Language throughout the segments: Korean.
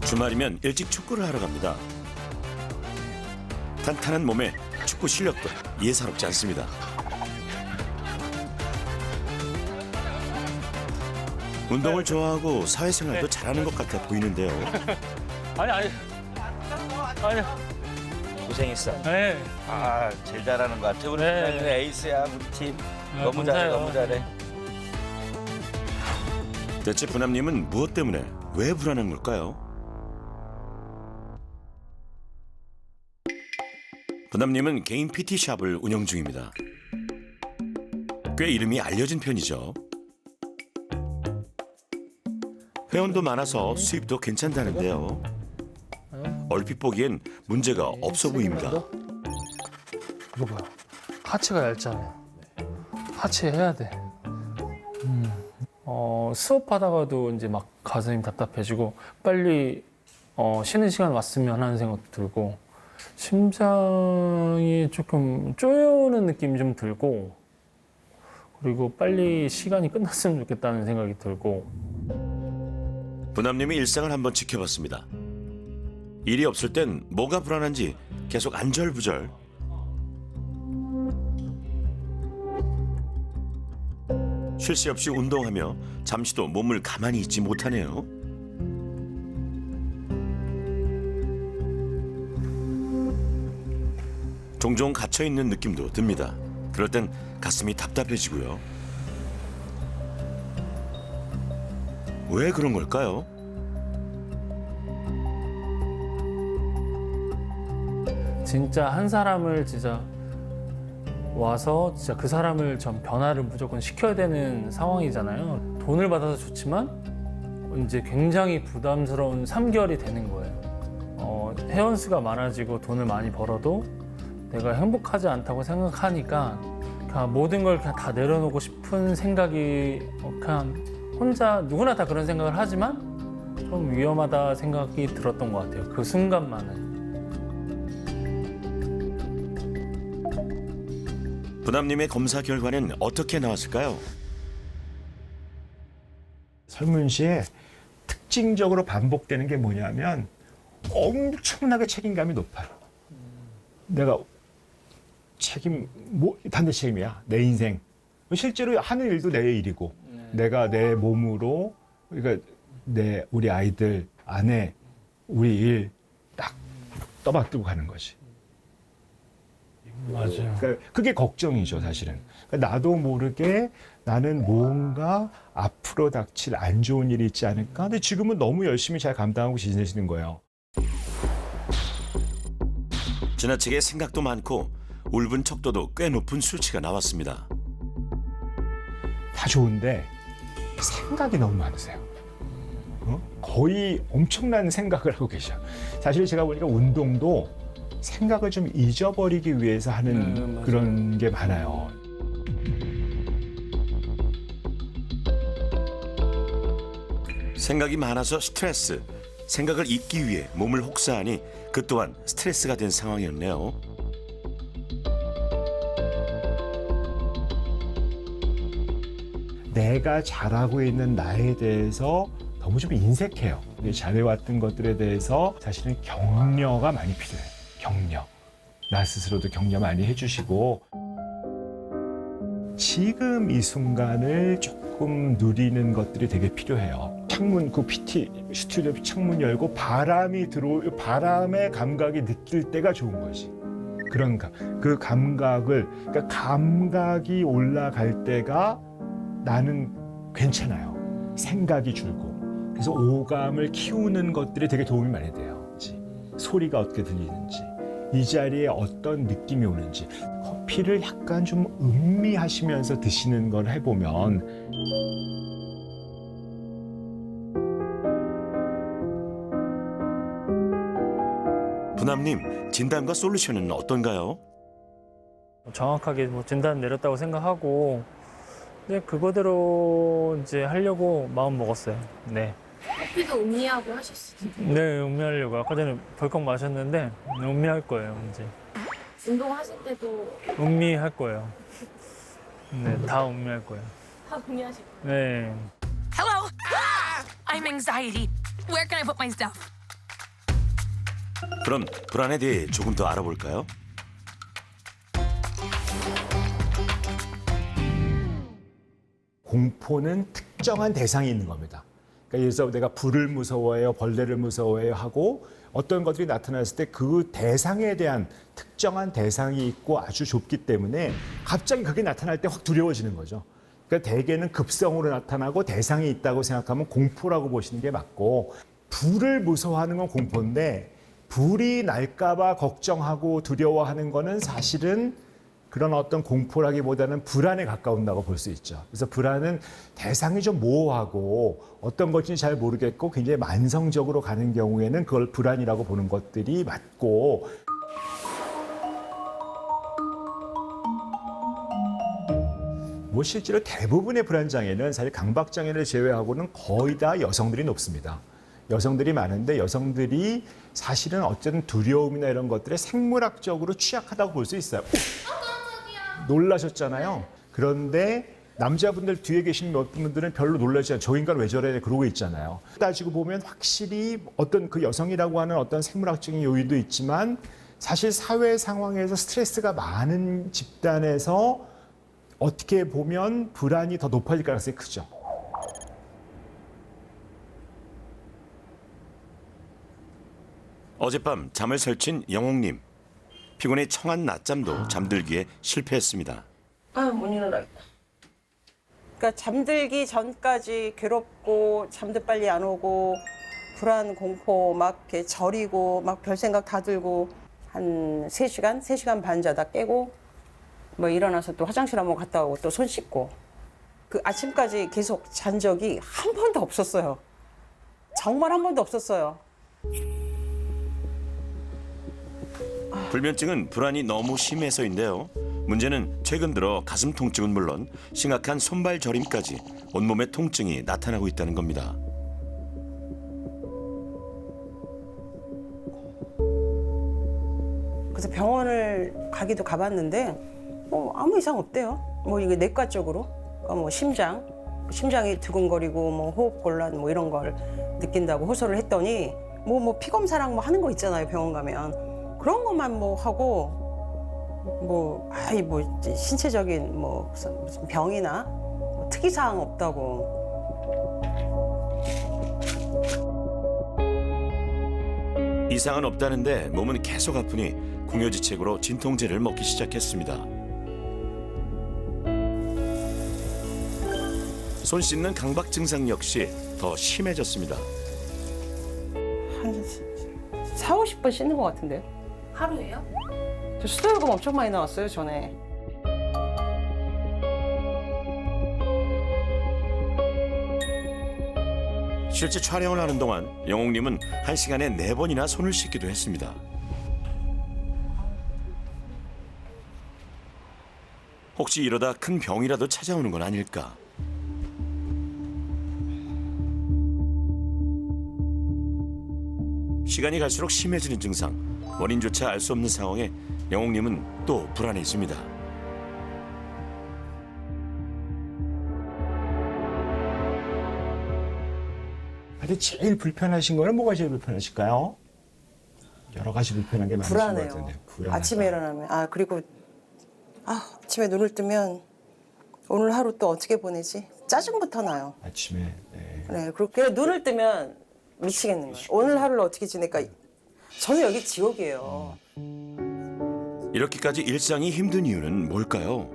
주말이면 일찍 축구를 하러 갑니다. 탄탄한 몸에 축구 실력도 예사롭지 않습니다. 운동을 좋아하고 사회생활도 잘하는 것 같아 보이는데요. 아니. 고생했어. 네. 아, 제일 잘하는 것 같아. 우리 네. 팀장님 에이스야, 우리 팀. 네, 너무 잘해, 감사해요. 너무 잘해. 대체 부남님은 무엇 때문에 왜 불안한 걸까요? 부남님은 개인 PT샵을 운영 중입니다. 꽤 이름이 알려진 편이죠. 회원도 많아서 수입도 괜찮다는데요. 얼핏 보기엔 문제가 없어 보입니다. 이거 봐요. 하체가 얇잖아요. 하체 해야 돼. 수업하다가도 이제 막 가슴이 답답해지고 빨리 쉬는 시간 왔으면 하는 생각도 들고 심장이 조금 쪼여오는 느낌이 좀 들고 그리고 빨리 시간이 끝났으면 좋겠다는 생각이 들고 부남님의 일상을 한번 지켜봤습니다. 일이 없을 땐 뭐가 불안한지 계속 안절부절. 쉴 새 없이 운동하며 잠시도 몸을 가만히 있지 못하네요. 종종 갇혀있는 느낌도 듭니다. 그럴 땐 가슴이 답답해지고요. 왜 그런 걸까요? 진짜 한 사람을 진짜 와서 진짜 그 사람을 전 변화를 무조건 시켜야 되는 상황이잖아요. 돈을 받아서 좋지만 이제 굉장히 부담스러운 3개월이 되는 거예요. 회원 수가 많아지고 돈을 많이 벌어도 내가 행복하지 않다고 생각하니까 그냥 모든 걸 그냥 다 내려놓고 싶은 생각이 그냥 혼자 누구나 다 그런 생각을 하지만 좀 위험하다 생각이 들었던 것 같아요. 그 순간만은. 부남님의 검사 결과는 어떻게 나왔을까요? 설문시에 특징적으로 반복되는 게 뭐냐면 엄청나게 책임감이 높아요. 내가 단대 책임이야. 내 인생. 실제로 하는 일도 내 일이고 내가 내 몸으로 그러니까 우리 아이들, 아내, 우리 일 딱 떠받들고 가는 거지. 맞아요. 그러니까 그게 걱정이죠, 사실은. 그러니까 나도 모르게 나는 뭔가 앞으로 닥칠 안 좋은 일이 있지 않을까? 근데 지금은 너무 열심히 잘 감당하고 지내시는 거예요. 지나치게 생각도 많고 울분 척도도 꽤 높은 수치가 나왔습니다. 다 좋은데 생각이 너무 많으세요. 거의 엄청난 생각을 하고 계셔. 사실 제가 보니까 운동도 생각을 좀 잊어버리기 위해서 하는 그런 게 많아요. 생각이 많아서 스트레스, 생각을 잊기 위해 몸을 혹사하니 그 또한 스트레스가 된 상황이었네요. 내가 잘하고 있는 나에 대해서 너무 좀 인색해요. 잘해왔던 것들에 대해서 사실은 격려가 많이 필요해요. 격려. 나 스스로도 격려 많이 해주시고 지금 이 순간을 조금 누리는 것들이 되게 필요해요. 창문, 그 PT 스튜디오 창문 열고 바람의 감각이 느낄 때가 좋은 거지. 그 감각을, 그러니까 감각이 올라갈 때가 나는 괜찮아요. 생각이 줄고. 그래서 오감을 키우는 것들이 되게 도움이 많이 돼요. 소리가 어떻게 들리는지, 이 자리에 어떤 느낌이 오는지. 커피를 약간 좀 음미하시면서 드시는 걸 해보면 부남님, 진단과 솔루션은 어떤가요? 정확하게 진단 내렸다고 생각하고 이제 그거대로 이제 하려고 마음 먹었어요. 네. 커피도 음미하고 하셨어요? 네, 음미하려고. 아까 전에 벌컥 마셨는데 음미할 거예요, 이제. 운동하실 때도 음미할 거예요. 네, 다 음미할 거예요. 다 동의하실 거예요. 네. Hello? I'm anxiety. Where can I put my stuff? 그럼 불안에 대해 조금 더 알아볼까요? 공포는 특정한 대상이 있는 겁니다. 그러니까 예를 들어서 내가 불을 무서워해요, 벌레를 무서워해요 하고 어떤 것들이 나타났을 때 그 대상에 대한 특정한 대상이 있고 아주 좁기 때문에 갑자기 그게 나타날 때 확 두려워지는 거죠. 그러니까 대개는 급성으로 나타나고 대상이 있다고 생각하면 공포라고 보시는 게 맞고, 불을 무서워하는 건 공포인데 불이 날까 봐 걱정하고 두려워하는 거는 사실은 그런 어떤 공포라기보다는 불안에 가까운다고 볼 수 있죠. 그래서 불안은 대상이 좀 모호하고 어떤 것인지 잘 모르겠고 굉장히 만성적으로 가는 경우에는 그걸 불안이라고 보는 것들이 맞고, 뭐 실제로 대부분의 불안장애는 사실 강박장애를 제외하고는 거의 다 여성들이 높습니다. 여성들이 많은데 여성들이 사실은 어쨌든 두려움이나 이런 것들에 생물학적으로 취약하다고 볼 수 있어요. 놀라셨잖아요. 그런데 남자분들 뒤에 계신 몇 분들은 별로 놀라지 않아요. 저 인간 왜 저래? 그러고 있잖아요. 따지고 보면 확실히 어떤 그 여성이라고 하는 어떤 생물학적인 요인도 있지만 사실 사회 상황에서 스트레스가 많은 집단에서 어떻게 보면 불안이 더 높아질 가능성이 크죠. 어젯밤 잠을 설친 영옥님. 피곤해 청한 낮잠도 잠들기에 실패했습니다. 못 일어나겠다. 그러니까 잠들기 전까지 괴롭고 잠도 빨리 안 오고 불안, 공포 막 이렇게 저리고 막 별 생각 다 들고 한 3시간 반 자다 깨고 뭐 일어나서 또 화장실 한번 갔다 오고 또 손 씻고 그 아침까지 계속 잔 적이 한 번도 없었어요. 정말 한 번도 없었어요. 불면증은 불안이 너무 심해서인데요. 문제는 최근 들어 가슴 통증은 물론 심각한 손발 저림까지 온몸에 통증이 나타나고 있다는 겁니다. 그래서 병원을 가기도 가봤는데 아무 이상 없대요. 뭐 이게 내과 쪽으로 뭐 심장이 두근거리고 뭐 호흡곤란 뭐 이런 걸 느낀다고 호소를 했더니 뭐 피 검사랑 뭐 하는 거 있잖아요. 병원 가면 그런 것만 뭐 하고 뭐 신체적인 뭐 무슨 병이나 뭐 특이사항 없다고. 이상은 없다는데 몸은 계속 아프니 공효지책으로 진통제를 먹기 시작했습니다. 손 씻는 강박 증상 역시 더 심해졌습니다. 한 4, 50번 씻는 것 같은데요. 하루에요? 저 수도요금 엄청 많이 나왔어요, 전에. 실제 촬영을 하는 동안 영옥님은 1시간에 4번이나 손을 씻기도 했습니다. 혹시 이러다 큰 병이라도 찾아오는 건 아닐까? 시간이 갈수록 심해지는 증상, 원인조차 알 수 없는 상황에 영옥님은 또 불안해집니다. 근데 제일 불편하신 거는 뭐가 제일 불편하실까요? 여러 가지 불편한 게 많으신 것 불안해요. 같은데. 불안하다. 아침에 일어나면 그리고 아침에 눈을 뜨면 오늘 하루 또 어떻게 보내지? 짜증부터 나요. 아침에. 네. 네, 그렇게 눈을 뜨면 미치겠는 거예요. 오늘 하루를 어떻게 지낼까? 저는 여기 지옥이에요. 이렇게까지 일상이 힘든 이유는 뭘까요?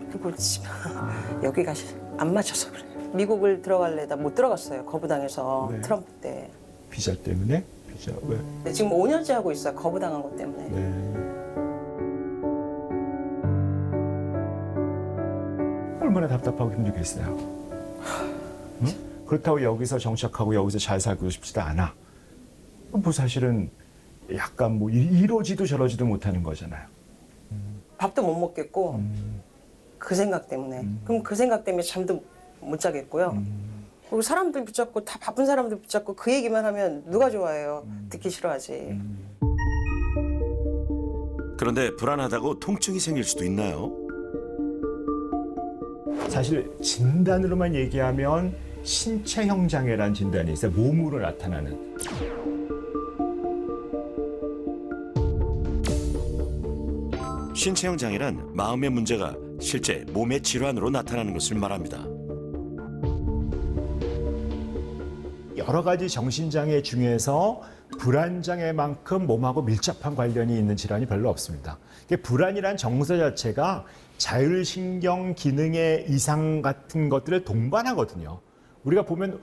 그리고 여기가 안 맞춰서 그래요. 미국을 들어갈래다 못 들어갔어요. 거부당해서 네. 트럼프 때. 비자 때문에? 비자 왜? 네, 지금 5년째 하고 있어요. 거부당한 것 때문에. 네. 얼마나 답답하고 힘들겠어요. 응? 그렇다고 여기서 정착하고 여기서 잘 살고 싶지도 않아. 뭐 사실은 약간 뭐 이러지도 저러지도 못하는 거잖아요. 밥도 못 먹겠고 그 생각 때문에. 그럼 그 생각 때문에 잠도 못 자겠고요. 그리고 사람들 붙잡고 다 바쁜 사람들 붙잡고 그 얘기만 하면 누가 좋아해요. 듣기 싫어하지. 그런데 불안하다고 통증이 생길 수도 있나요? 사실 진단으로만 얘기하면 신체형 장애라는 진단이 있어요. 몸으로 나타나는. 신체형 장애란 마음의 문제가 실제 몸의 질환으로 나타나는 것을 말합니다. 여러 가지 정신장애 중에서 불안장애만큼 몸하고 밀접한 관련이 있는 질환이 별로 없습니다. 불안이란 정서 자체가 자율신경 기능의 이상 같은 것들을 동반하거든요. 우리가 보면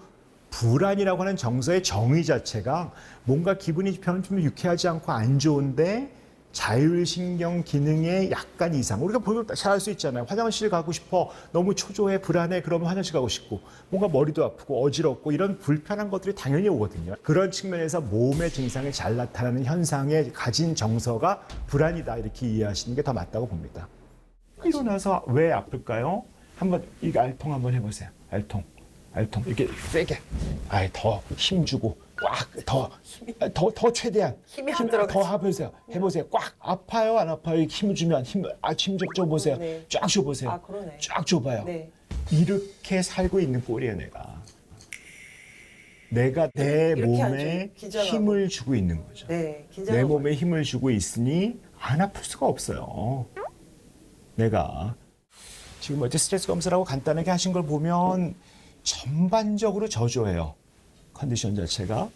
불안이라고 하는 정서의 정의 자체가 뭔가 기분이 좀 유쾌하지 않고 안 좋은데 자율신경 기능의 약간 이상. 우리가 보면 잘 알 수 있잖아요. 화장실 가고 싶어. 너무 초조해, 불안해. 그러면 화장실 가고 싶고. 뭔가 머리도 아프고 어지럽고 이런 불편한 것들이 당연히 오거든요. 그런 측면에서 몸의 증상이 잘 나타나는 현상에 가진 정서가 불안이다. 이렇게 이해하시는 게 더 맞다고 봅니다. 일어나서 왜 아플까요? 한번 이 알통 한번 해보세요. 알통. 이렇게 세게. 더 힘주고. 꽉 더 최대한 힘이 안 들어가죠. 더 해보세요. 꽉 아파요 안 아파요? 힘 주면 힘 좀 줘보세요. 네. 쫙 줘보세요. 아, 그러네. 쫙 줘봐요. 네. 이렇게 살고 있는 꼴이에요 내가 내 이렇게 몸에 앉아요. 기절하고. 힘을 주고 있는 거죠. 네, 내 긴장하고. 몸에 힘을 주고 있으니 안 아플 수가 없어요. 내가 지금 어제 스트레스 검사라고 간단하게 하신 걸 보면 전반적으로 저조해요. 컨디션 자체가.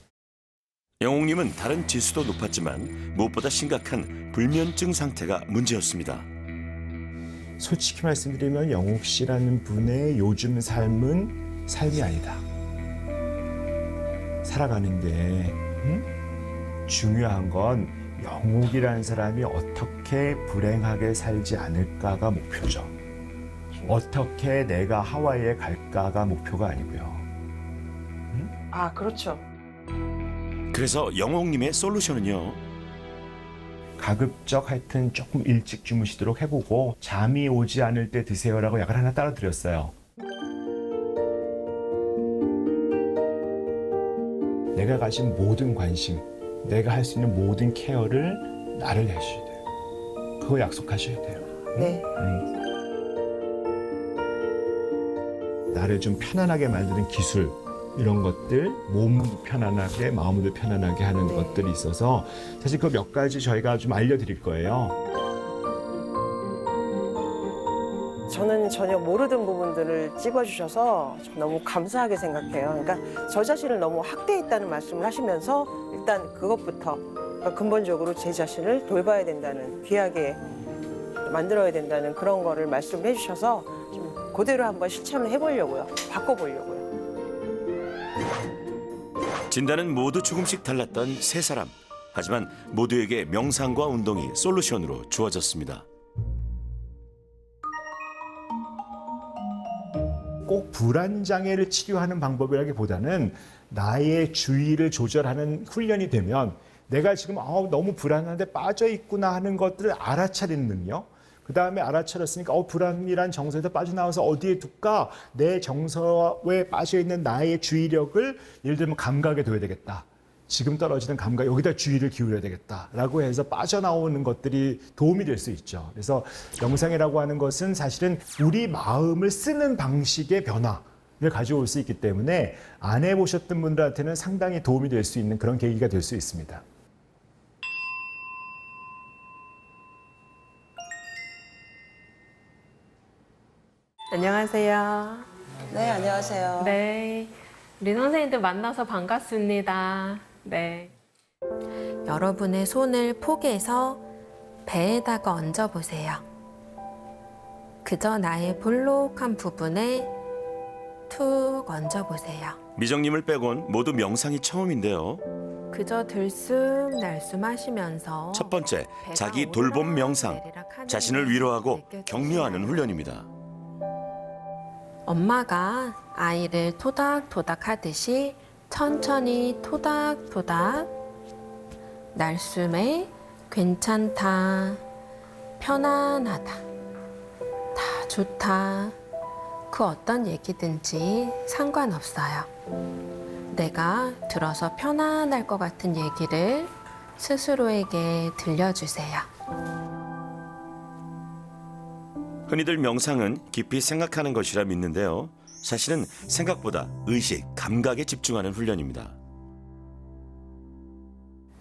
영옥님은 다른 지수도 높았지만 무엇보다 심각한 불면증 상태가 문제였습니다. 솔직히 말씀드리면 영옥 씨라는 분의 요즘 삶은 삶이 아니다. 살아가는 게 중요한 건 영옥이라는 사람이 어떻게 불행하게 살지 않을까가 목표죠. 어떻게 내가 하와이에 갈까가 목표가 아니고요. 아, 그렇죠. 그래서 영옥님의 솔루션은요. 가급적 하여튼 조금 일찍 주무시도록 해보고 잠이 오지 않을 때 드세요라고 약을 하나 따라 드렸어요. 내가 가진 모든 관심, 내가 할 수 있는 모든 케어를 나를 해주셔야 돼요. 그거 약속하셔야 돼요. 네. 나를 좀 편안하게 만드는 기술, 이런 것들, 몸도 편안하게, 마음도 편안하게 하는 것들이 있어서 사실 그 몇 가지 저희가 좀 알려드릴 거예요. 저는 전혀 모르던 부분들을 찝어주셔서 너무 감사하게 생각해요. 그러니까 저 자신을 너무 학대했다는 말씀을 하시면서 일단 그것부터 그러니까 근본적으로 제 자신을 돌봐야 된다는, 귀하게 만들어야 된다는 그런 거를 말씀을 해주셔서 좀 그대로 한번 실천을 해보려고요. 바꿔보려고요. 진단은 모두 조금씩 달랐던 세 사람. 하지만 모두에게 명상과 운동이 솔루션으로 주어졌습니다. 꼭 불안장애를 치료하는 방법이라기보다는 나의 주의를 조절하는 훈련이 되면 내가 지금 너무 불안한데 빠져 있구나 하는 것들을 알아차리는 능력. 그 다음에 알아차렸으니까 불안이란 정서에서 빠져나와서 어디에 둘까? 내 정서에 빠져있는 나의 주의력을 예를 들면 감각에 둬야 되겠다. 지금 떨어지는 감각, 여기다 주의를 기울여야 되겠다라고 해서 빠져나오는 것들이 도움이 될 수 있죠. 그래서 명상이라고 하는 것은 사실은 우리 마음을 쓰는 방식의 변화를 가져올 수 있기 때문에 안 해보셨던 분들한테는 상당히 도움이 될 수 있는 그런 계기가 될 수 있습니다. 안녕하세요. 네, 안녕하세요. 네. 우리 선생님들 만나서 반갑습니다. 네. 여러분의 손을 포개서 배에다가 얹어보세요. 그저 나의 볼록한 부분에 툭 얹어보세요. 미정님을 빼곤 모두 명상이 처음인데요. 그저 들숨 날숨 하시면서 첫 번째, 자기 돌봄 명상. 자신을 위로하고 격려하는 훈련입니다. 엄마가 아이를 토닥토닥 하듯이 천천히 토닥토닥. 날숨에 괜찮다, 편안하다, 다 좋다. 그 어떤 얘기든지 상관없어요. 내가 들어서 편안할 것 같은 얘기를 스스로에게 들려주세요. 흔히들 명상은 깊이 생각하는 것이라 믿는데요. 사실은 생각보다 의식, 감각에 집중하는 훈련입니다.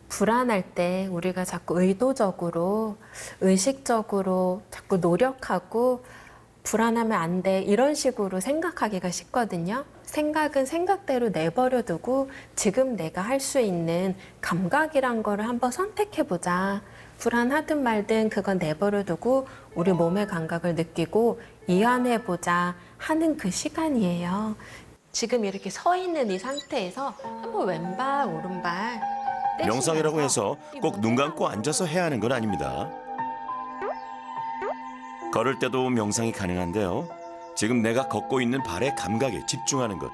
불안할 때 우리가 자꾸 의도적으로, 의식적으로 자꾸 노력하고 불안하면 안 돼 이런 식으로 생각하기가 쉽거든요. 생각은 생각대로 내버려 두고 지금 내가 할 수 있는 감각이란 거를 한번 선택해보자. 불안하든 말든 그건 내버려 두고 우리 몸의 감각을 느끼고 이완해보자 하는 그 시간이에요. 지금 이렇게 서 있는 이 상태에서 한번 왼발, 오른발 명상이라고 해서 꼭 눈 감고 앉아서 해야 하는 건 아닙니다. 걸을 때도 명상이 가능한데요. 지금 내가 걷고 있는 발의 감각에 집중하는 것.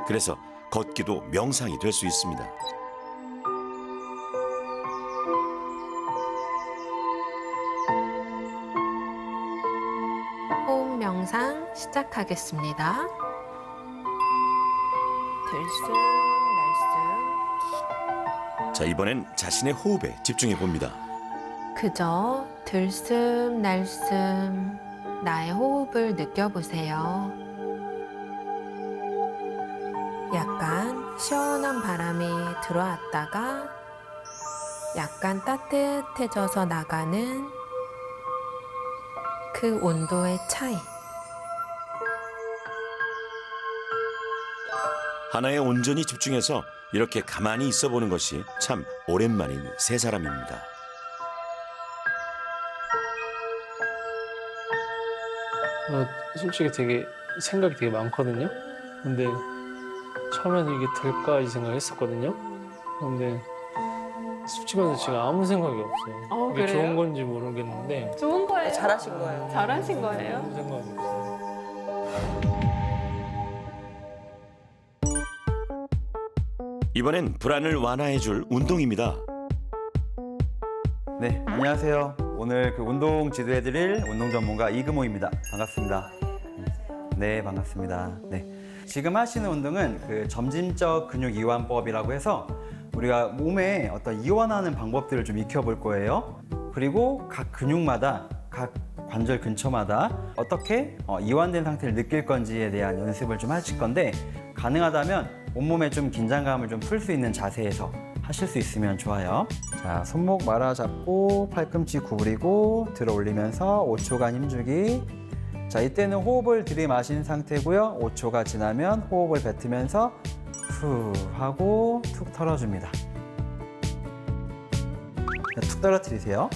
그래서 걷기도 명상이 될 수 있습니다. 호흡 명상 시작하겠습니다. 들숨, 날숨. 자, 이번엔 자신의 호흡에 집중해 봅니다. 그저 들숨, 날숨, 나의 호흡을 느껴보세요. 약간 시원한 바람이 들어왔다가 약간 따뜻해져서 나가는 그 온도의 차이. 하나에 온전히 집중해서 이렇게 가만히 있어 보는 것이 참 오랜만인 세 사람입니다. 솔직히 되게 생각이 되게 많거든요. 근데 처음에는 이게 될까 이 생각했었거든요. 근데 솔직히 말해서 지금 아무 생각이 없어요. 이게 그래요? 좋은 건지 모르겠는데 좋은 거예요. 잘하신 거예요. 잘하신 거예요. 아무 생각이 없어요. 이번엔 불안을 완화해 줄 운동입니다. 네, 안녕하세요. 오늘 그 운동 지도해드릴 운동 전문가 이금호입니다. 반갑습니다. 네, 반갑습니다. 네, 지금 하시는 운동은 그 점진적 근육 이완법이라고 해서 우리가 몸에 어떤 이완하는 방법들을 좀 익혀볼 거예요. 그리고 각 근육마다, 각 관절 근처마다 어떻게 이완된 상태를 느낄 건지에 대한 연습을 좀 하실 건데, 가능하다면 온몸에 좀 긴장감을 좀 풀 수 있는 자세에서 하실 수 있으면 좋아요. 자, 손목 말아 잡고 팔꿈치 구부리고 들어 올리면서 5초간 힘주기. 자, 이때는 호흡을 들이마신 상태고요. 5초가 지나면 호흡을 뱉으면서 후 하고 툭 털어줍니다. 자, 툭 떨어뜨리세요.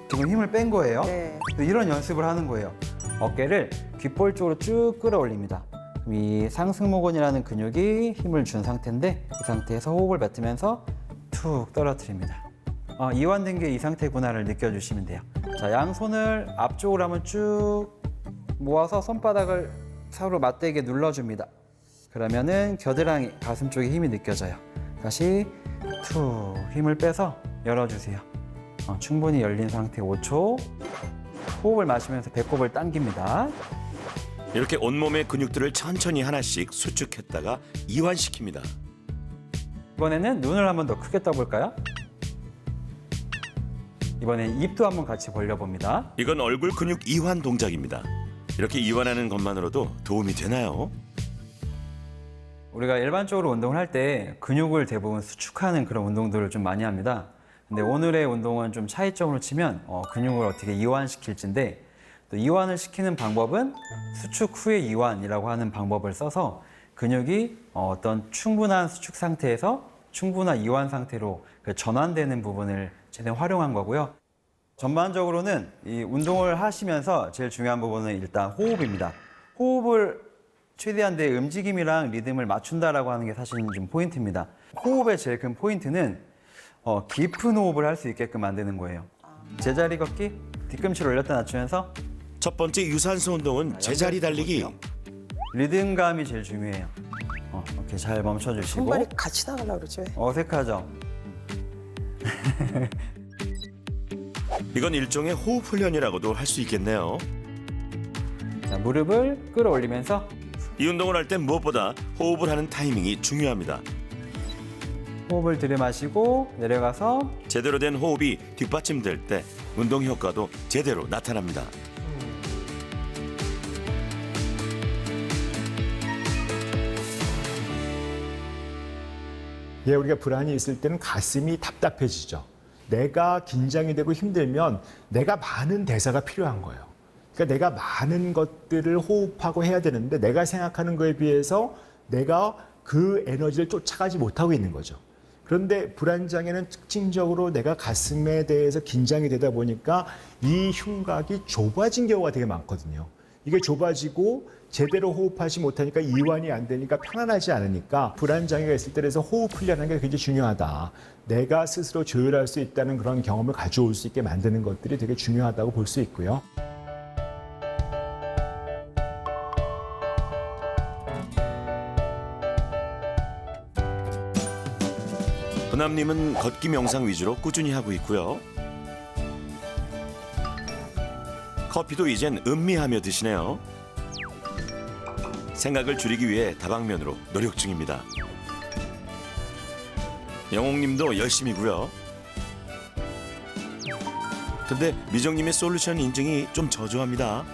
지금 힘을 뺀 거예요. 네. 이런 연습을 하는 거예요. 어깨를 귓볼 쪽으로 쭉 끌어올립니다. 그럼 이 상승모근이라는 근육이 힘을 준 상태인데, 이 상태에서 호흡을 뱉으면서 툭 떨어뜨립니다. 이완된 게 이 상태구나를 느껴주시면 돼요. 자, 양손을 앞쪽으로 한번 쭉 모아서 손바닥을 서로 맞대게 눌러줍니다. 그러면은 겨드랑이, 가슴 쪽에 힘이 느껴져요. 다시 툭 힘을 빼서 열어주세요. 충분히 열린 상태 5초. 호흡을 마시면서 배꼽을 당깁니다. 이렇게 온몸의 근육들을 천천히 하나씩 수축했다가 이완시킵니다. 이번에는 눈을 한번 더 크게 떠볼까요? 이번엔 입도 한번 같이 벌려봅니다. 이건 얼굴 근육 이완 동작입니다. 이렇게 이완하는 것만으로도 도움이 되나요? 우리가 일반적으로 운동을 할 때 근육을 대부분 수축하는 그런 운동들을 좀 많이 합니다. 근데 오늘의 운동은 좀 차이점으로 치면 근육을 어떻게 이완시킬지인데, 또 이완을 시키는 방법은 수축 후에 이완이라고 하는 방법을 써서 근육이 어떤 충분한 수축 상태에서 충분한 이완 상태로 전환되는 부분을 최대한 활용한 거고요. 전반적으로는 이 운동을 하시면서 제일 중요한 부분은 일단 호흡입니다. 호흡을 최대한 내 움직임이랑 리듬을 맞춘다라고 하는 게 사실 좀 포인트입니다. 호흡의 제일 큰 포인트는 깊은 호흡을 할 수 있게끔 만드는 거예요. 제자리 걷기, 뒤꿈치를 올렸다 낮추면서. 첫 번째 유산소 운동은 제자리 달리기. 리듬감이 제일 중요해요. 이렇게 잘 멈춰주시고. 손발이 같이 나가려고 그러죠. 어색하죠? 이건 일종의 호흡 훈련이라고도 할 수 있겠네요. 자, 무릎을 끌어올리면서. 이 운동을 할 땐 무엇보다 호흡을 하는 타이밍이 중요합니다. 호흡을 들이마시고 내려가서. 제대로 된 호흡이 뒷받침될 때 운동 효과도 제대로 나타납니다. 예, 우리가 불안이 있을 때는 가슴이 답답해지죠. 내가 긴장이 되고 힘들면 내가 많은 대사가 필요한 거예요. 그러니까 내가 많은 것들을 호흡하고 해야 되는데 내가 생각하는 거에 비해서 내가 그 에너지를 쫓아가지 못하고 있는 거죠. 그런데 불안장애는 특징적으로 내가 가슴에 대해서 긴장이 되다 보니까 이 흉곽이 좁아진 경우가 되게 많거든요. 이게 좁아지고 제대로 호흡하지 못하니까 이완이 안 되니까 편안하지 않으니까 불안장애가 있을 때 그래서 호흡 훈련하는 게 굉장히 중요하다. 내가 스스로 조율할 수 있다는 그런 경험을 가져올 수 있게 만드는 것들이 되게 중요하다고 볼 수 있고요. 흔남님은 걷기 명상 위주로 꾸준히 하고 있고요. 커피도 이젠 음미하며 드시네요. 생각을 줄이기 위해 다방면으로 노력 중입니다. 영옥님도 열심히고요. 근데 미정님의 솔루션 인증이 좀 저조합니다.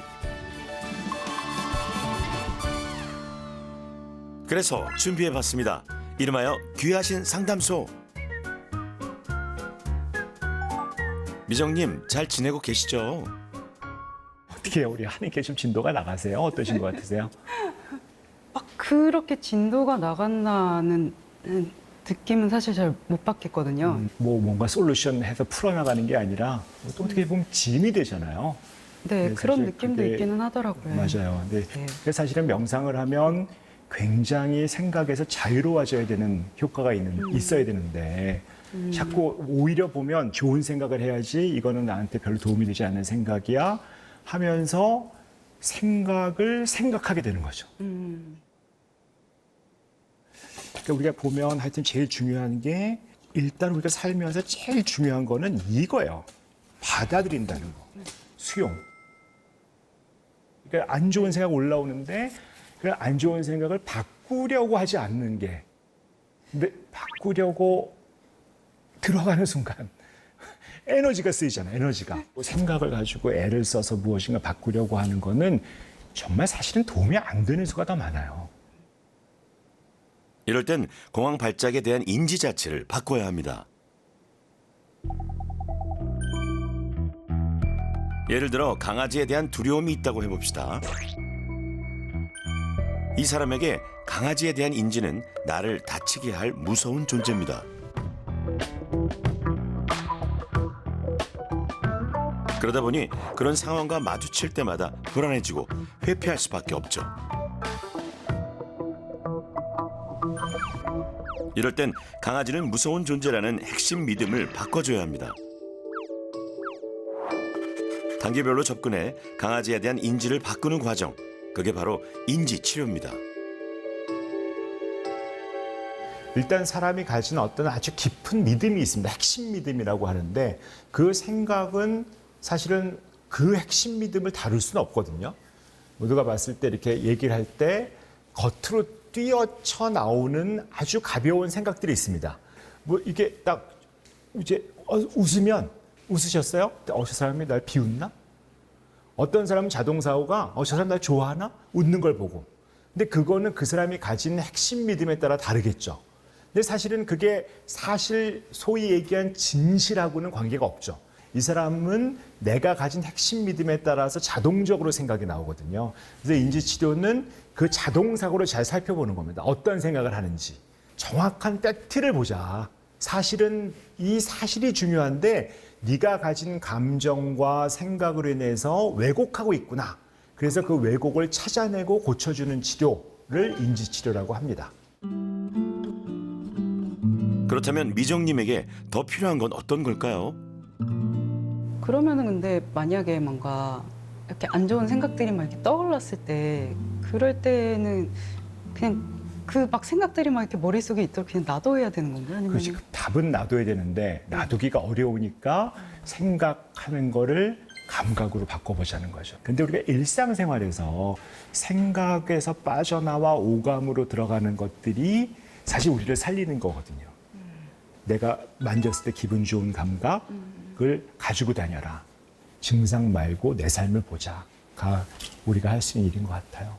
그래서 준비해봤습니다. 이름하여 귀하신 상담소. 미정님 잘 지내고 계시죠? 어떻게 우리 하는 게 좀 진도가 나가세요? 어떠신 것 같으세요? 막 그렇게 진도가 나간다는 느낌은 사실 잘 못 받겠거든요. 뭐 뭔가 솔루션 해서 풀어나가는 게 아니라 또 어떻게 보면 짐이 되잖아요. 네, 그런 사실 느낌도 그게 있기는 하더라고요. 맞아요. 근데 네. 그래서 사실은 명상을 하면 굉장히 생각에서 자유로워져야 되는 효과가 있어야 되는데 자꾸 오히려 보면 좋은 생각을 해야지 이거는 나한테 별로 도움이 되지 않는 생각이야 하면서 생각을 생각하게 되는 거죠. 그러니까 우리가 보면 하여튼 제일 중요한 게 일단 우리가 살면서 제일 중요한 거는 이거예요. 받아들인다는 거. 수용. 그러니까 안 좋은 생각 올라오는데 그 안 좋은 생각을 바꾸려고 하지 않는 게. 근데 바꾸려고 들어가는 순간 에너지가 쓰이잖아요. 에너지가. 생각을 가지고 애를 써서 무엇인가 바꾸려고 하는 거는 정말 사실은 도움이 안 되는 수가 더 많아요. 이럴 땐 공황 발작에 대한 인지 자체를 바꿔야 합니다. 예를 들어 강아지에 대한 두려움이 있다고 해봅시다. 이 사람에게 강아지에 대한 인지는 나를 다치게 할 무서운 존재입니다. 그러다 보니 그런 상황과 마주칠 때마다 불안해지고 회피할 수밖에 없죠. 이럴 땐 강아지는 무서운 존재라는 핵심 믿음을 바꿔줘야 합니다. 단계별로 접근해 강아지에 대한 인지를 바꾸는 과정, 그게 바로 인지치료입니다. 일단 사람이 가진 어떤 아주 깊은 믿음이 있습니다. 핵심 믿음이라고 하는데 그 생각은 사실은 그 핵심 믿음을 다룰 수는 없거든요. 모두가 봤을 때 이렇게 얘기를 할 때 겉으로 뛰어쳐 나오는 아주 가벼운 생각들이 있습니다. 뭐 이게 딱 이제 웃으면 웃으셨어요? 저 사람이 날 비웃나? 어떤 사람은 자동사고가 저 사람 날 좋아하나? 웃는 걸 보고. 근데 그거는 그 사람이 가진 핵심 믿음에 따라 다르겠죠. 근데 사실은 그게 사실 소위 얘기한 진실하고는 관계가 없죠. 이 사람은 내가 가진 핵심 믿음에 따라서 자동적으로 생각이 나오거든요. 그래서 인지치료는 그 자동사고를 잘 살펴보는 겁니다. 어떤 생각을 하는지. 정확한 팩트를 보자. 사실은 이 사실이 중요한데 네가 가진 감정과 생각으로 인해서 왜곡하고 있구나. 그래서 그 왜곡을 찾아내고 고쳐주는 치료를 인지치료라고 합니다. 그렇다면 미정님에게 더 필요한 건 어떤 걸까요? 그러면은 근데 만약에 뭔가 이렇게 안 좋은 생각들이 막 이렇게 떠올랐을 때 그럴 때는 그냥 그 막 생각들이 막 이렇게 머릿속에 있도록 그냥 놔둬야 되는 건가요? 아니면 그렇지. 답은 놔둬야 되는데 놔두기가 어려우니까 생각하는 거를 감각으로 바꿔보자는 거죠. 근데 우리가 일상생활에서 생각에서 빠져나와 오감으로 들어가는 것들이 사실 우리를 살리는 거거든요. 내가 만졌을 때 기분 좋은 감각을 가지고 다녀라. 증상 말고 내 삶을 보자가 우리가 할 수 있는 일인 것 같아요.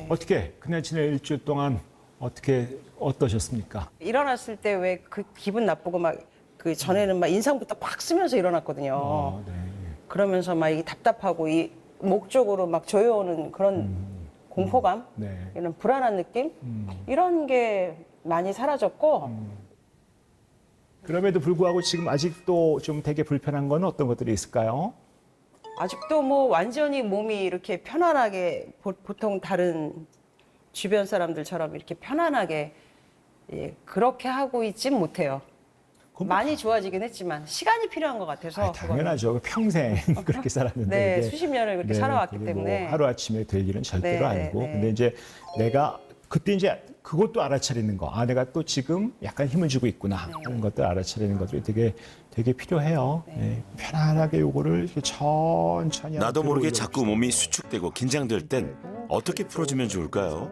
어떻게 그냥 지난 일주일 동안 어떠셨습니까? 일어났을 때 왜 그 기분 나쁘고 막 그 전에는 막 인상부터 팍 쓰면서 일어났거든요. 네. 그러면서 막 이 답답하고 이 목 쪽으로 막 조여오는 그런 공포감, 네. 이런 불안한 느낌 이런 게 많이 사라졌고 그럼에도 불구하고 지금 아직도 좀 되게 불편한 건 어떤 것들이 있을까요? 아직도 뭐 완전히 몸이 이렇게 편안하게 보통 다른 주변 사람들처럼 이렇게 편안하게 그렇게 하고 있진 못해요. 많이 좋아지긴 했지만 시간이 필요한 것 같아서. 당연하죠. 평생 그렇게 살았는데. 네, 이게, 수십 년을 그렇게 살아왔기 그게 때문에. 뭐 하루아침에 될 일은 절대로 네, 아니고. 네. 근데 이제 내가 그때 이제 그것도 알아차리는 거. 아, 내가 또 지금 약간 힘을 주고 있구나 하는 것들 알아차리는 것들이 되게 필요해요. 네, 편안하게 요거를 이렇게 천천히. 나도 모르게 자꾸 몸이 수축되고 긴장될 땐 어떻게 풀어주면 좋을까요?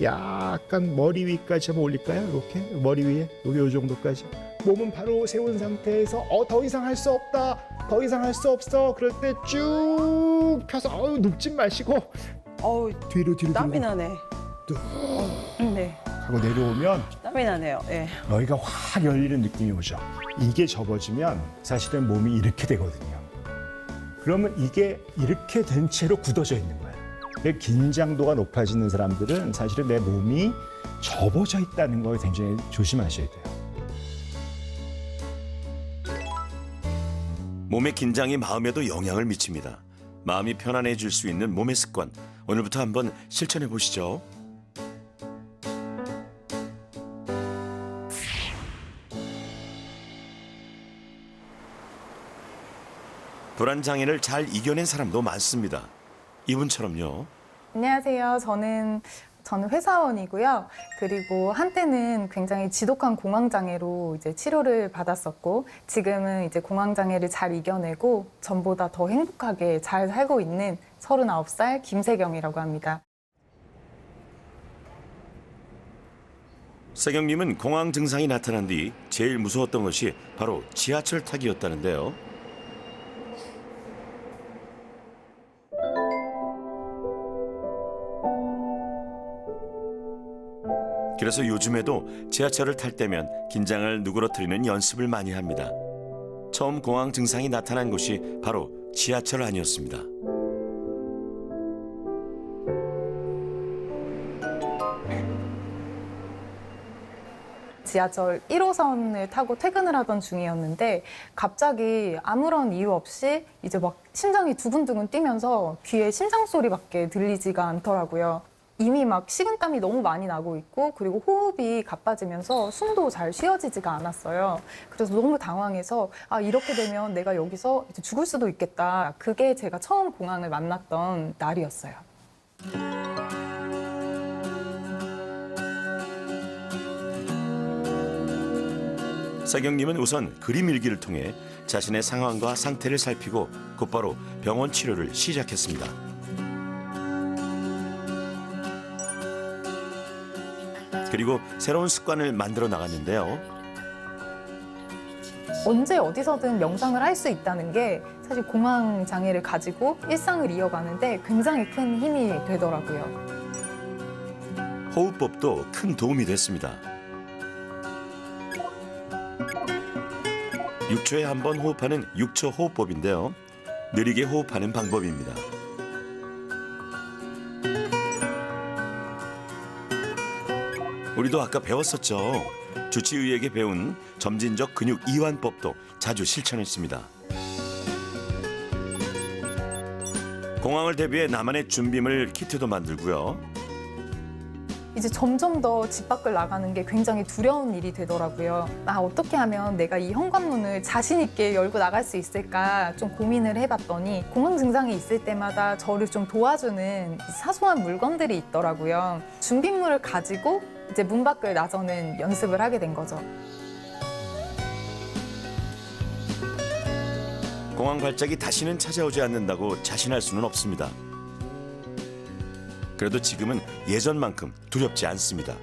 약간 머리 위까지 한번 올릴까요? 이렇게 머리 위에 여기 요 정도까지. 몸은 바로 세운 상태에서 더 이상 할 수 없다. 더 이상 할 수 없어. 그럴 때 쭉 펴서 눕지 마시고 뒤로 땀이 나네. 네. 하고 내려오면 땀이 나네요. 예. 여기가 확 열리는 느낌이 오죠. 이게 접어지면 사실은 몸이 이렇게 되거든요. 그러면 이게 이렇게 된 채로 굳어져 있는 거예요. 긴장도가 높아지는 사람들은 사실은 내 몸이 접어져 있다는 걸 굉장히 조심하셔야 돼요. 몸의 긴장이 마음에도 영향을 미칩니다. 마음이 편안해질 수 있는 몸의 습관, 오늘부터 한번 실천해 보시죠. 불안 장애를 잘 이겨낸 사람도 많습니다. 이분처럼요. 안녕하세요. 저는 회사원이고요. 그리고 한때는 굉장히 지독한 공황장애로 이제 치료를 받았었고, 지금은 이제 공황장애를 잘 이겨내고 전보다 더 행복하게 잘 살고 있는 39살 김세경이라고 합니다. 세경님은 공황 증상이 나타난 뒤 제일 무서웠던 것이 바로 지하철 타기였다는데요. 그래서 요즘에도 지하철을 탈 때면 긴장을 누그러뜨리는 연습을 많이 합니다. 처음 공황 증상이 나타난 곳이 바로 지하철 안이었습니다. 지하철 1호선을 타고 퇴근을 하던 중이었는데 갑자기 아무런 이유 없이 이제 막 심장이 두근두근 뛰면서 귀에 심장 소리밖에 들리지가 않더라고요. 이미 막 식은땀이 너무 많이 나고 있고, 그리고 호흡이 가빠지면서 숨도 잘 쉬어지지가 않았어요. 그래서 너무 당황해서 이렇게 되면 내가 여기서 이제 죽을 수도 있겠다. 그게 제가 처음 공황을 만났던 날이었어요. 세경님은 우선 그림 일기를 통해 자신의 상황과 상태를 살피고 곧바로 병원 치료를 시작했습니다. 그리고 새로운 습관을 만들어 나갔는데요. 언제 어디서든 명상을 할 수 있다는 게 사실 공황 장애를 가지고 일상을 이어가는데 굉장히 큰 힘이 되더라고요. 호흡법도 큰 도움이 됐습니다. 6초에 한 번 호흡하는 6초 호흡법인데요. 느리게 호흡하는 방법입니다. 우리도 아까 배웠었죠. 주치의에게 배운 점진적 근육 이완법도 자주 실천했습니다. 공황을 대비해 나만의 준비물 키트도 만들고요. 이제 점점 더 집 밖을 나가는 게 굉장히 두려운 일이 되더라고요. 어떻게 하면 내가 이 현관문을 자신 있게 열고 나갈 수 있을까 좀 고민을 해봤더니 공황 증상이 있을 때마다 저를 좀 도와주는 사소한 물건들이 있더라고요. 준비물을 가지고 이제 문 밖을 나서는 연습을 하게 된 거죠. 공황 발작이 다시는 찾아오지 않는다고 자신할 수는 없습니다. 그래도 지금은 예전만큼 두렵지 않습니다.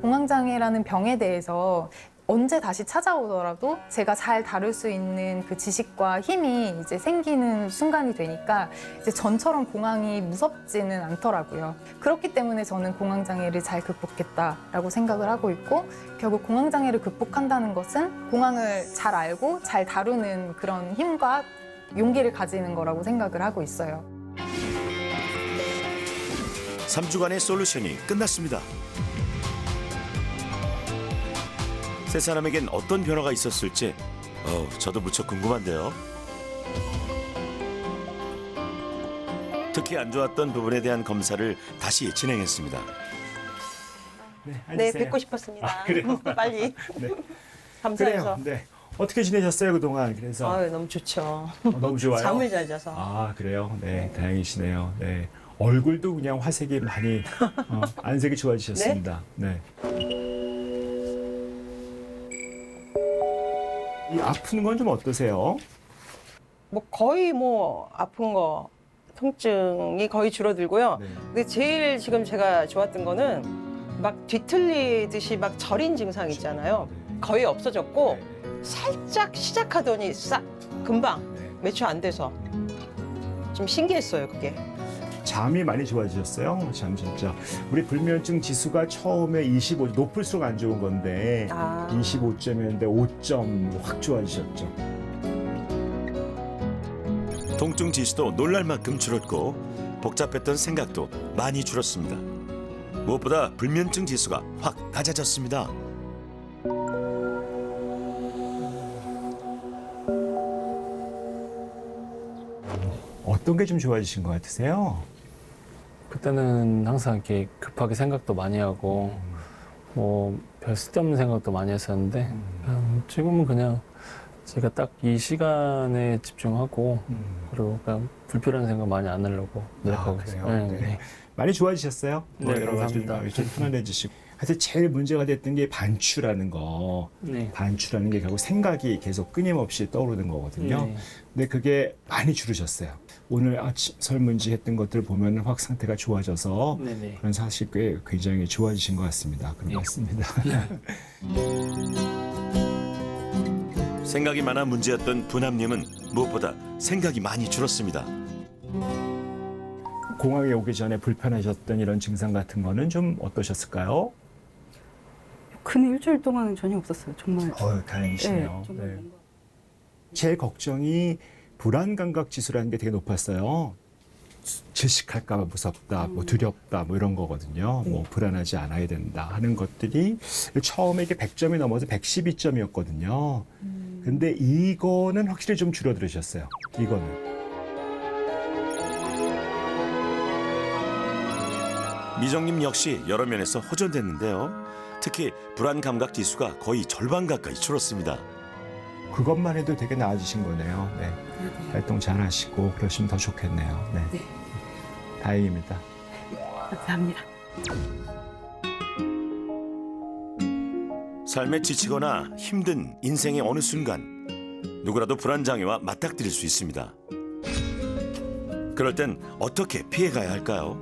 공황장애라는 병에 대해서 언제 다시 찾아오더라도 제가 잘 다룰 수 있는 그 지식과 힘이 이제 생기는 순간이 되니까 이제 전처럼 공황이 무섭지는 않더라고요. 그렇기 때문에 저는 공황장애를 잘 극복했다라고 생각을 하고 있고, 결국 공황장애를 극복한다는 것은 공황을 잘 알고 잘 다루는 그런 힘과 용기를 가지는 거라고 생각을 하고 있어요. 3주간의 솔루션이 끝났습니다. 세 사람에겐 어떤 변화가 있었을지 저도 무척 궁금한데요. 특히 안 좋았던 부분에 대한 검사를 다시 진행했습니다. 네, 뵙고 싶었습니다. 아, 그래요? 빨리. 네. 감사해서. 그래요. 네. 어떻게 지내셨어요 그동안? 그래서 아유, 너무 좋죠. 너무 좋아요. 잠을 잘 자서. 아 그래요? 네, 다행이시네요. 네. 얼굴도 그냥 화색이 많이 안색이 좋아지셨습니다. 네. 이 아픈 건 좀 어떠세요? 뭐 거의 뭐 아픈 거, 통증이 거의 줄어들고요. 네. 근데 제일 지금 제가 좋았던 거는 막 뒤틀리듯이 막 저린 증상 있잖아요. 거의 없어졌고 살짝 시작하더니 싹 금방 몇 초 안 돼서 좀 신기했어요, 그게. 잠이 많이 좋아지셨어요? 잠 진짜. 우리 불면증 지수가 처음에 25, 높을수록 안 좋은 건데 25점이었는데 5점 확 좋아지셨죠. 통증 지수도 놀랄 만큼 줄었고 복잡했던 생각도 많이 줄었습니다. 무엇보다 불면증 지수가 확 낮아졌습니다. 어떤 게 좀 좋아지신 것 같으세요? 그때는 항상 이렇게 급하게 생각도 많이 하고 뭐 별 쓸데없는 생각도 많이 했었는데 지금은 그냥 제가 딱 이 시간에 집중하고 그리고 그냥 불필요한 생각 많이 안 하려고 노력하고 있어요. 네. 많이 좋아지셨어요? 네, 여러 가지 감사합니다. 좀 편안해지시고. 하여튼 제일 문제가 됐던 게 반추라는 거. 네. 반추라는 게 결국 생각이 계속 끊임없이 떠오르는 거거든요. 네. 근데 그게 많이 줄으셨어요. 오늘 아침 설문지 했던 것들 보면 확 상태가 좋아져서 네네. 그런 사실 꽤 굉장히 좋아지신 것 같습니다. 그런 것 같습니다. 생각이 많아 문제였던 부남님은 무엇보다 생각이 많이 줄었습니다. 공항에 오기 전에 불편하셨던 이런 증상 같은 거는 좀 어떠셨을까요? 근 일주일 동안은 전혀 없었어요. 정말. 다행이시네요. 정말 네. 제일 걱정이 불안 감각 지수라는 게 되게 높았어요. 질식할까 봐 무섭다, 뭐 두렵다, 뭐 이런 거거든요. 뭐 불안하지 않아야 된다 하는 것들이 처음에 이게 100점이 넘어서 112점이었거든요. 근데 이거는 확실히 좀 줄어들으셨어요. 이거는. 미정님 역시 여러 면에서 호전됐는데요. 특히 불안 감각 지수가 거의 절반 가까이 줄었습니다. 그것만 해도 되게 나아지신 거네요. 네. 활동 잘 하시고 그러시면 더 좋겠네요. 네. 다행입니다. 감사합니다. 삶에 지치거나 힘든 인생의 어느 순간 누구라도 불안장애와 맞닥뜨릴 수 있습니다. 그럴 땐 어떻게 피해가야 할까요?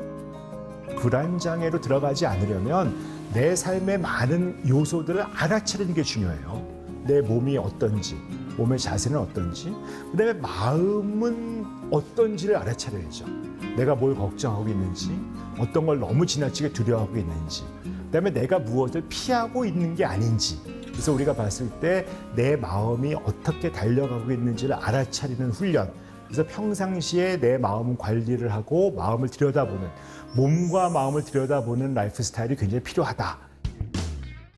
불안장애로 들어가지 않으려면 내 삶의 많은 요소들을 알아차리는 게 중요해요. 내 몸이 어떤지, 몸의 자세는 어떤지, 그다음에 마음은 어떤지를 알아차려야죠. 내가 뭘 걱정하고 있는지, 어떤 걸 너무 지나치게 두려워하고 있는지, 그다음에 내가 무엇을 피하고 있는 게 아닌지. 그래서 우리가 봤을 때 내 마음이 어떻게 달려가고 있는지를 알아차리는 훈련. 그래서 평상시에 내 마음 관리를 하고 마음을 들여다보는, 몸과 마음을 들여다보는 라이프 스타일이 굉장히 필요하다.